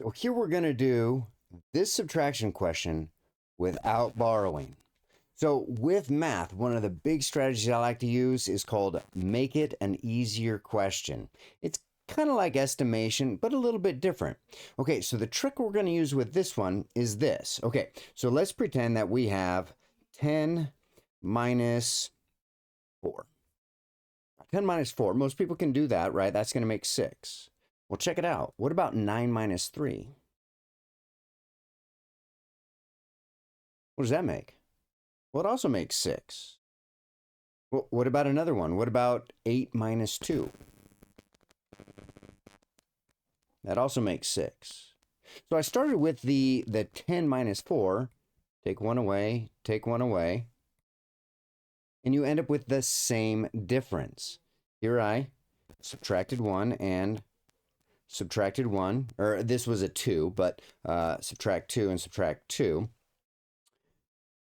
So here we're going to do this subtraction question without borrowing. So with math, one of the big strategies I like to use is called make it an easier question. It's kind of like estimation, but a little bit different. Okay, so the trick we're going to use with this one is this. Okay, so let's pretend that we have 10 minus 4. 10 minus 4, most people can do that, right? That's going to make 6. Well, check it out. What about 9 minus 3? What does that make? Well, it also makes 6. Well, what about another one? What about 8 minus 2? That also makes 6. So I started with the 10 minus 4. Take 1 away, take 1 away. And you end up with the same difference. Here I subtracted 1 and subtracted 1. Or this was a 2, but subtract 2 and subtract 2.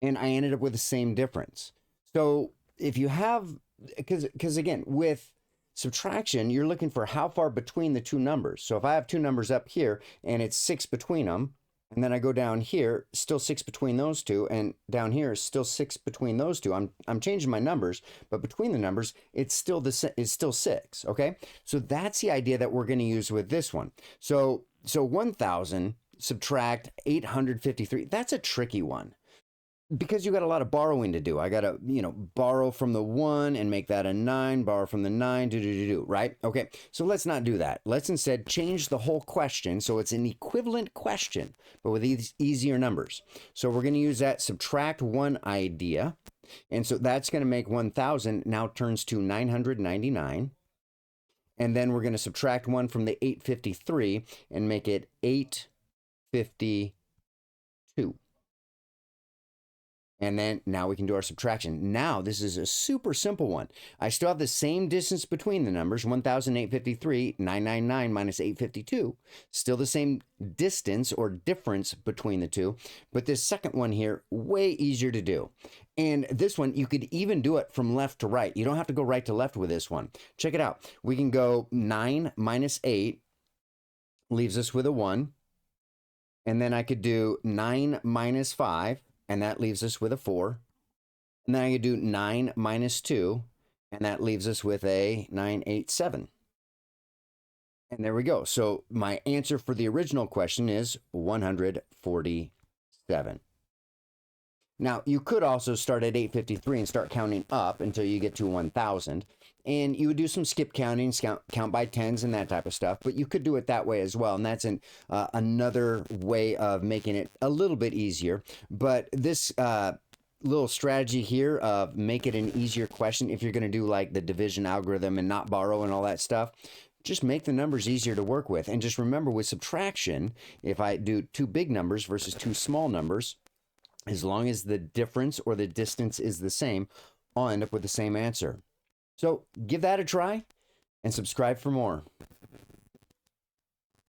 And I ended up with the same difference. So if you have, because again, with subtraction, you're looking for how far between the two numbers. So if I have two numbers up here and it's 6 between them, and then I go down here, still 6 between those two, and down here is still 6 between those two. I'm changing my numbers, but between the numbers, it's still 6. Okay, so that's the idea that we're going to use with this one. So 1,000 subtract 853. That's a tricky one, because you got a lot of borrowing to do. I got to, borrow from the 1 and make that a 9, borrow from the 9, right? Okay, so let's not do that. Let's instead change the whole question so it's an equivalent question, but with these easier numbers. So we're going to use that subtract 1 idea. And so that's going to make 1,000 now turns to 999. And then we're going to subtract 1 from the 853 and make it 852. And then now we can do our subtraction. Now this is a super simple one. I still have the same distance between the numbers, 1,853, 999 minus 852. Still the same distance or difference between the two. But this second one here, way easier to do. And this one, you could even do it from left to right. You don't have to go right to left with this one. Check it out. We can go 9 minus 8 leaves us with a 1. And then I could do 9 minus 5. And that leaves us with a 4. And then I could do 9 minus 2, and that leaves us with a 987. And there we go. So my answer for the original question is 147. Now, you could also start at 853 and start counting up until you get to 1,000. And you would do some skip counting, count by tens and that type of stuff. But you could do it that way as well. And that's another way of making it a little bit easier. But this little strategy here of make it an easier question, if you're going to do like the division algorithm and not borrow and all that stuff, just make the numbers easier to work with. And just remember with subtraction, if I do two big numbers versus two small numbers, as long as the difference or the distance is the same, I'll end up with the same answer. So give that a try and subscribe for more.